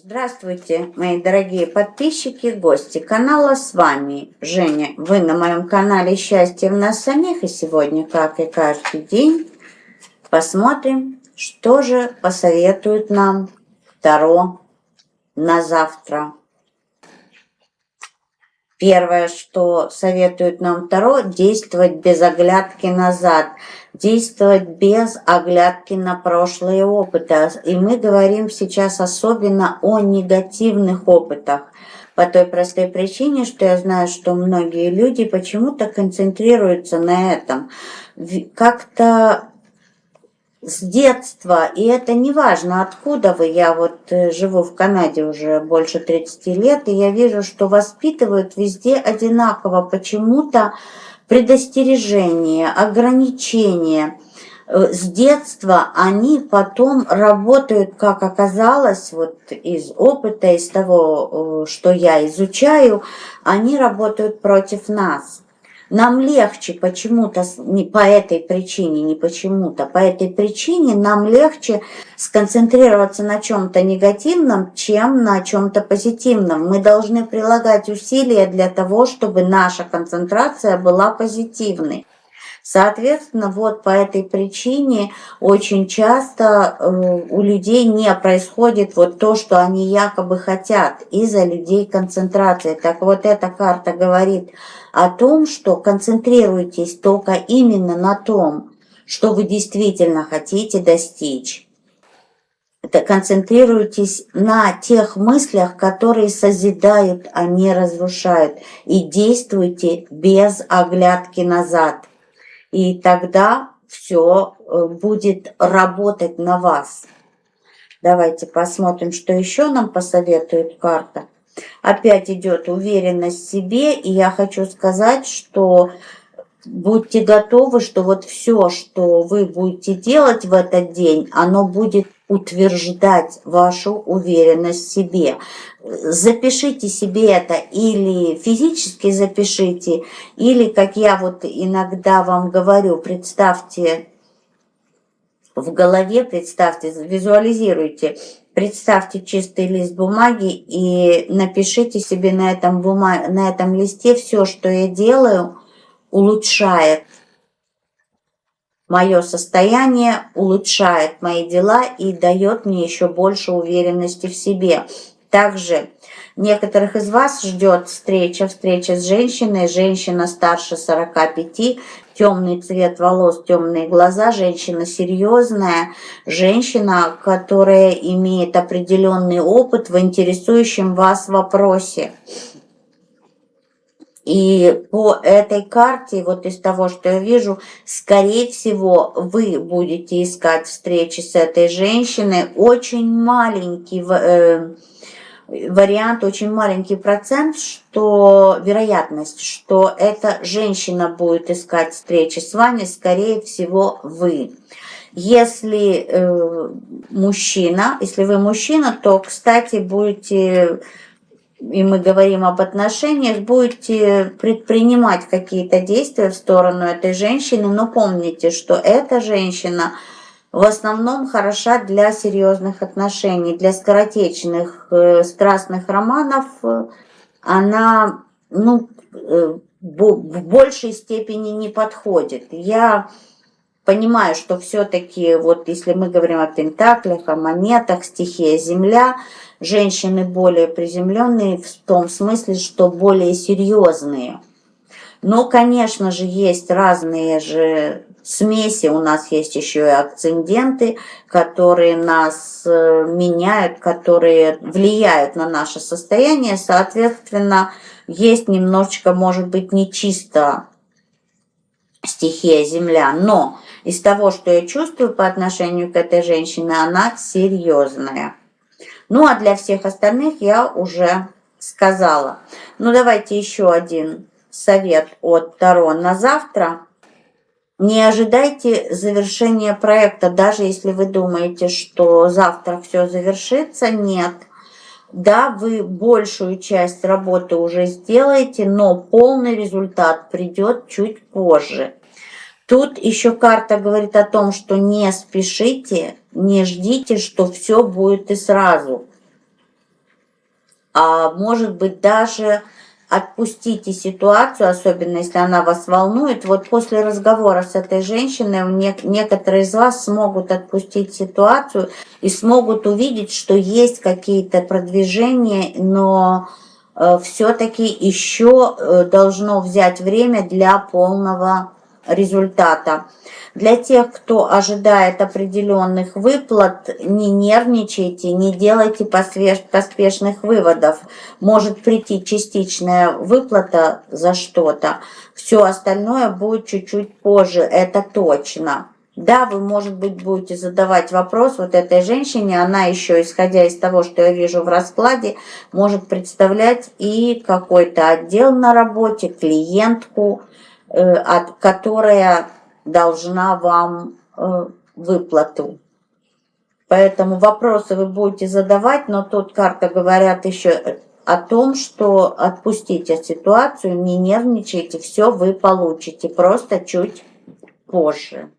Здравствуйте, мои дорогие подписчики, гости канала. С вами Женя. Вы на моем канале «Счастье в нас самих». И сегодня, как и каждый день, посмотрим, что же посоветует нам Таро на завтра. Первое, что советует нам Таро, действовать без оглядки назад, действовать без оглядки на прошлые опыты. И мы говорим сейчас особенно о негативных опытах, по той простой причине, что я знаю, что многие люди почему-то концентрируются на этом. Как-то с детства, и это не важно, откуда вы, я вот живу в Канаде уже больше 30 лет, и я вижу, что воспитывают везде одинаково, почему-то предостережения, ограничения. С детства они потом работают, как оказалось, вот из опыта, из того, что я изучаю, они работают против нас. Нам легче почему-то, не по этой причине, не почему-то, по этой причине нам легче сконцентрироваться на чем-то негативном, чем на чем-то позитивном. Мы должны прилагать усилия для того, чтобы наша концентрация была позитивной. Соответственно, вот по этой причине очень часто у людей не происходит вот то, что они якобы хотят из-за людей концентрации. Так вот, эта карта говорит о том, что концентрируйтесь только именно на том, что вы действительно хотите достичь. Концентрируйтесь на тех мыслях, которые созидают, а не разрушают. И действуйте без оглядки назад. И тогда все будет работать на вас. Давайте посмотрим, что еще нам посоветует карта. Опять идет уверенность в себе, и я хочу сказать, что будьте готовы, что вот все, что вы будете делать в этот день, оно будет утверждать вашу уверенность в себе. Запишите себе это, или физически запишите, или, как я вот иногда вам говорю, представьте в голове, представьте, визуализируйте, представьте чистый лист бумаги и напишите себе на этом листе: все, что я делаю, улучшает мое состояние, улучшает мои дела и дает мне еще больше уверенности в себе. Также некоторых из вас ждет встреча с женщиной. Женщина старше 45, темный цвет волос, темные глаза, женщина серьезная, женщина, которая имеет определенный опыт в интересующем вас вопросе. И по этой карте, вот из того, что я вижу, скорее всего, вы будете искать встречи с этой женщиной. Очень маленький вариант, очень маленький процент, что вероятность, что эта женщина будет искать встречи с вами, скорее всего, вы. Если вы мужчина, то, кстати, будете... и мы говорим об отношениях, будете предпринимать какие-то действия в сторону этой женщины, но помните, что эта женщина в основном хороша для серьезных отношений, для скоротечных страстных романов. Она в большей степени не подходит. Я понимаю, что все-таки, вот если мы говорим о пентаклях, о монетах, стихия Земля, женщины более приземленные в том смысле, что более серьезные. Но, конечно же, есть разные же смеси, у нас есть еще и акценденты, которые нас меняют, которые влияют на наше состояние. Соответственно, есть немножечко, может быть, не чисто стихия Земля, но из того, что я чувствую по отношению к этой женщине, она серьезная. Ну, а для всех остальных я уже сказала. Ну, давайте еще один совет от Таро на завтра. Не ожидайте завершения проекта, даже если вы думаете, что завтра все завершится. Нет. Да, вы большую часть работы уже сделаете, но полный результат придет чуть позже. Тут еще карта говорит о том, что не спешите, не ждите, что все будет и сразу. а может быть даже отпустите ситуацию, особенно если она вас волнует. Вот после разговора с этой женщиной некоторые из вас смогут отпустить ситуацию и смогут увидеть, что есть какие-то продвижения, но все-таки еще должно взять время для полного результата. Для тех, кто ожидает определенных выплат, не нервничайте, не делайте поспешных выводов. Может прийти частичная выплата за что-то, все остальное будет чуть-чуть позже, это точно. Да, вы, может быть, будете задавать вопрос вот этой женщине, она еще, исходя из того, что я вижу в раскладе, может представлять и какой-то отдел на работе, клиентку, которая должна вам выплату. Поэтому вопросы вы будете задавать, но тут карты говорят еще о том, что отпустите ситуацию, не нервничайте, все вы получите, просто чуть позже.